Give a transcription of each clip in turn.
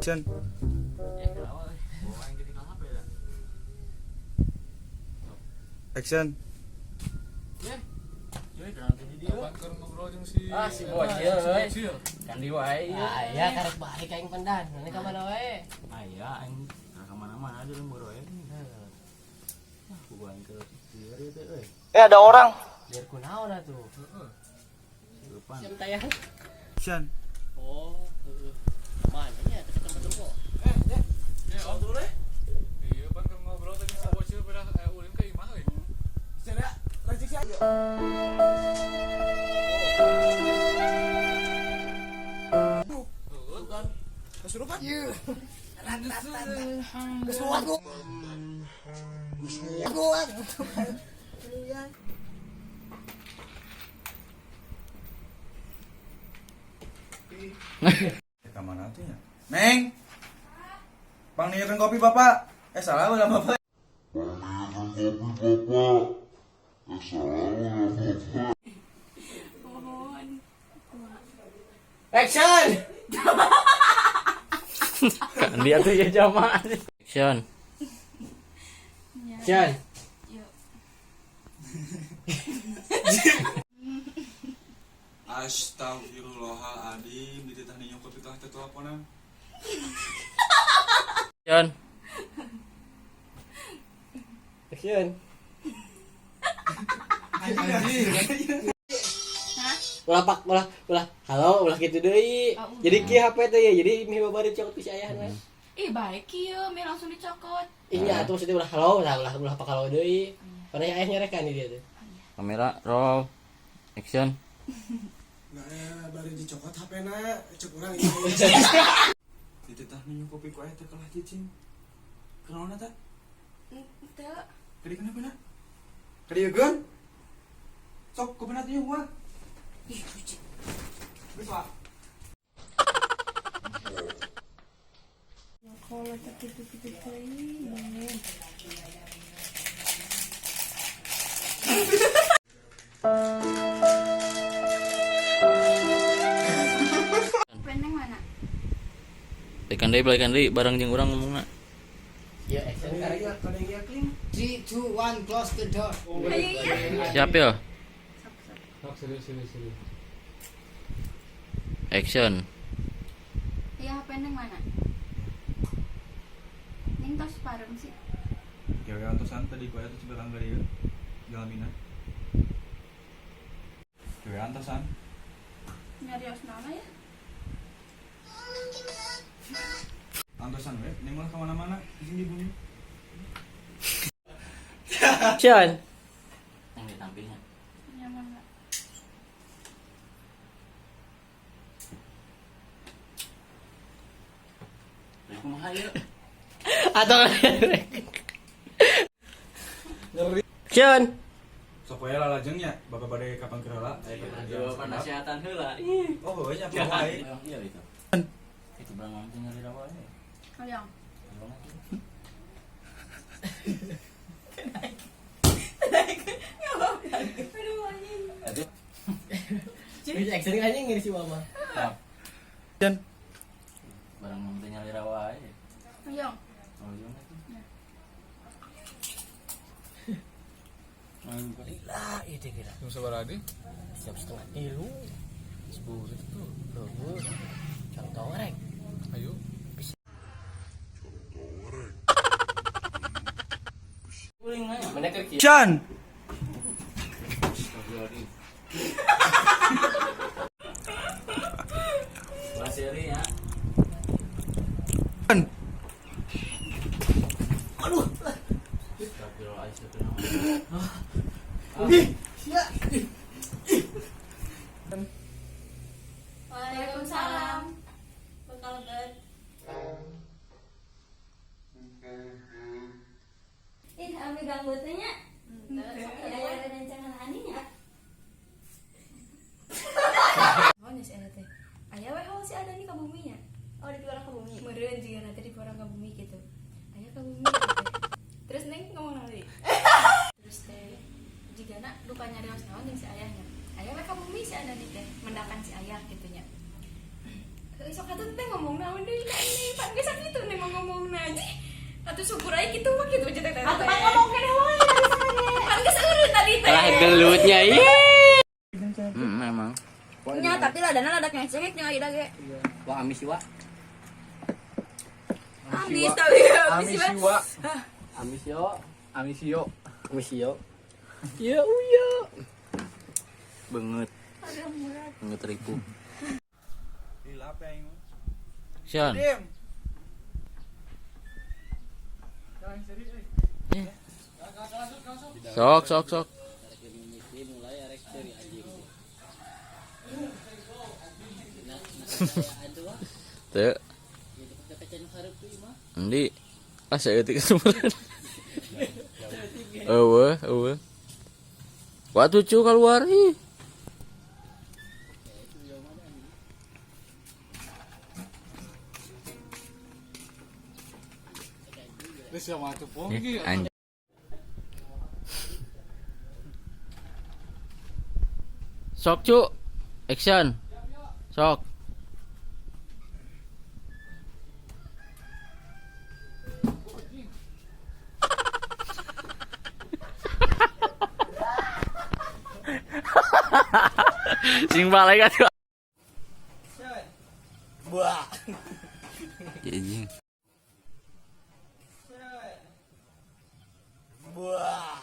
Action. Action. Si bocil euy. Kan di wae. Aya karek balik aing pendan. Ini ka mana wae? Aya aing ka mana-mana aja lembur wae. Bukan ke dieu teh euy. Ada orang. Biar kunaon atuh. Depan. Siap tayang. Action. Oh, mana nya ketemu kok. Om dulu deh. Iya, pan kan ngobrol tadi sama bocil pada ulin ke imah euy. Cara lanjut sih. Bukan. Kesurupan? Iya. Kesuatu. Ke mana tuh ya? Neng. Bang niakan kopi Bapak. Salah ulah Bapak. Action. Kan dia tuh ya jamaah. Action. Action. Astagfirullahaladzim. Dititah nih nyokot itu teh teleponan. Action. Action. Ulah halo ulah gitu deui. Jadi kieu HP teh ya. Jadi mi babari cokot ku si ayahna. Ih baik kieu, mi langsung dicokot. Iya atuh maksudnya ulah halo ulah pakalo deui. Karena ayah nyarekan dia tuh. Kamera roll. Action. Nah, bari dicokot HP-na, cek urang ieu. Dititah nih kopi ku teh kalah cicing. Kenaon eta? Teu. Kadi kenapa na? Kadi eugeun? Sok ku beunat ieu gua. Ih, cuci. Geus Pak. Kalau gitu ini. Pendeng mana? Balikan deui barang jeung urang ngomongna. Ya action karek. 3 2 1 close the door. Siap ya? Serius. Action. Iya, pendeng mana? Ning tos pareng sih. Gawe antosan tadi ku atuh sebelah anggar ieu. Jalamina. Gawe antosan. Nyari osnana ya? Antosan we, ning mah ka mana-mana izin dibunyi. Action. Yang ditampilnya. Nyaman enggak? Nah, kumaha ieu? Atau Action. Sok we lalajengnya, bapak bade kapan keur heula? Aya Yo kepergian. panasehatan heula. Oh, we nya wae. Iya itu. Itu barang teh nyari rawa we. Kalian. Aduh anjing. Jadi action anjing ngiri si mama. Dan Barang teh nyari rawa we. Kalian. Oh iya itu. Lah, itu kira. Jam sabaraha di? Siap setengah tilu. 10 itu. Tuh. Contoh rek. Ayo. Uling aja. Mana keur kieu? Action. Lah seri ya. Waalaikumsalam. Bekal bet. Ih, ame ganggu teh nya. Aya rencangan aninya. Oh, nya si eta teh. Aya we hal si ada nih ka bumi nya. Oh, di orang ka bumi. Meureun jiga nanti di orang ka bumi gitu. Aya ka bumi. Terus neng ngomong nanti. Terus teh jigana duka nyarios naon jeung si ayahnya. Aya we ka bumi si ada di teh mendakan si ayah gitu nya. sok atuh teh ngomong naon deui ka ini pan geus sakitu nih mau ngomong aja atuh syukur aja gitu mah gitu aja teh atuh pan ngomong keneh wae pan geus eureun tadi teh Kalah gelutnya iya. Memang. nya tapi ladana ladak ngecengit nya ida ge Wah amis wa. amis tapi amis Siwa. Amis yo. Amisio. Amis yo. Ya uya. Banget. Banget ribu. Lila apa yang Sian. Dim. Sok. Mulai arek dari anjing. Teu. Endi. Saeutik sumeureun. Eueuh. Waktu cu keluar ih. Terus sama tuh pongi. Anjing. Sok cu. Action. Sok. Sing balik atuh. Buah. Anjing. Buah.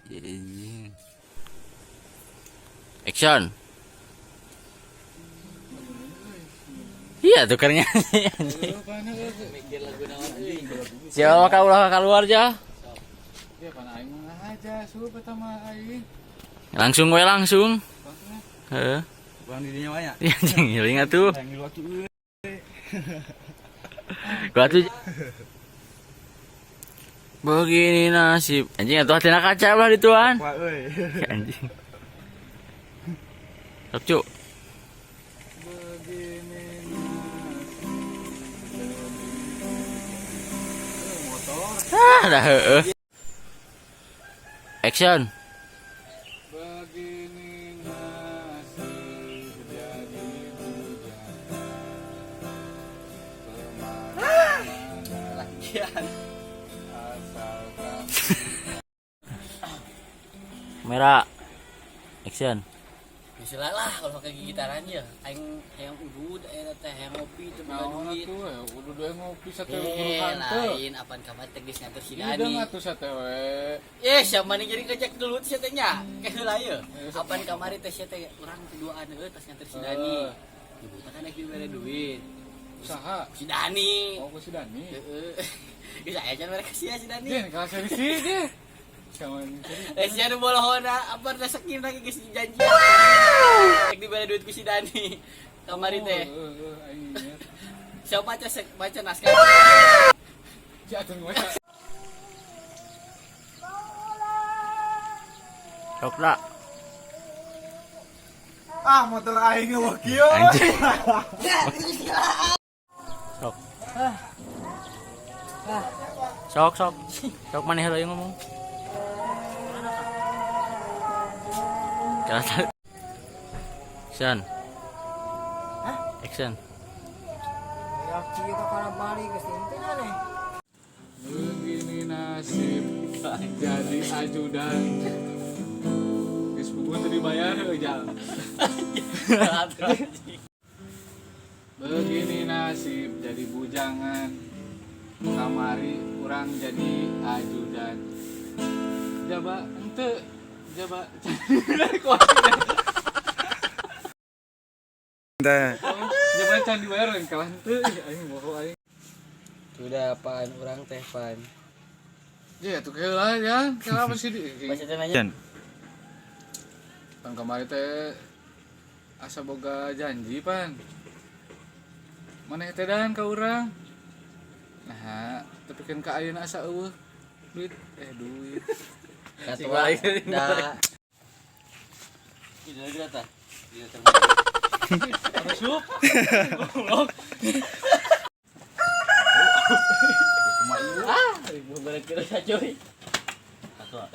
Anjing. Action. Iya tukernya. Mikir lagu naon euy. Siapa kau ulah keluar aja. Ya pan aing mah aja sup pertama aing. Langsung we langsung. Heeh. Bang didinya wae nya. Ya anjing hiling atuh. Yang di waktu euy. Gua tuh begini nasib. Anjing atuh hatina kaca lah dituan. Wah euy. Anjing. Sok cu. Dah heueuh. Action. Begini nasib jadi hujan. Lagian. Asalkan Merah. Action. Bisa lah kalau pakai gitaran ya. Aing hayang udud aya teh hayang ngopi teu boga naon duit. atuh ya kudu deui ngopi sateu Eh, hanteu. lain apaan kamar tegis nyatur si Iya Dani. atuh sateu we. Siapa nih jadi kejak dulu teh teh nya. Kaheula ye. Apaan kamari teh sia teh urang keduaan heuh tas nyatur si Dani. Ibu teh kan aya bere duit. Saha? Si Dani. Oh ku si Dani. Heeh. Geus aya can mereka sia si Dani. Din ka seri si dia. Kawan jadi. Sia nu bolohona apa rezekin lagi geus janji. Cek dibere duit ku si Dani. Kamari teh. Aing inget. Siapa baca naskah? Si atuh baca. Sok lah. Ah, motor aing eueuh kieu. Anjing. Sok. Sok maneh heula ngomong. Action. Action. Begini nasib jadi ajudan. Geus buku teu dibayar heuh. Begini nasib jadi bujangan. Kamari kurang jadi ajudan. Jaba ente jaba. Jaba can dibayar lain kalah henteu aing boho aing. Sudah apaan urang teh pan. Ya tuh keula ya, keula apa sih di. Baca teh nanya. Pan kamari teh asa boga janji pan. Maneh teh dan ka urang. Nah, tapi kan ka ayeuna asa eueuh. Duit. Katua da. Ini lagi tah. Dia Sup. Ibu balik kira saja. Katua.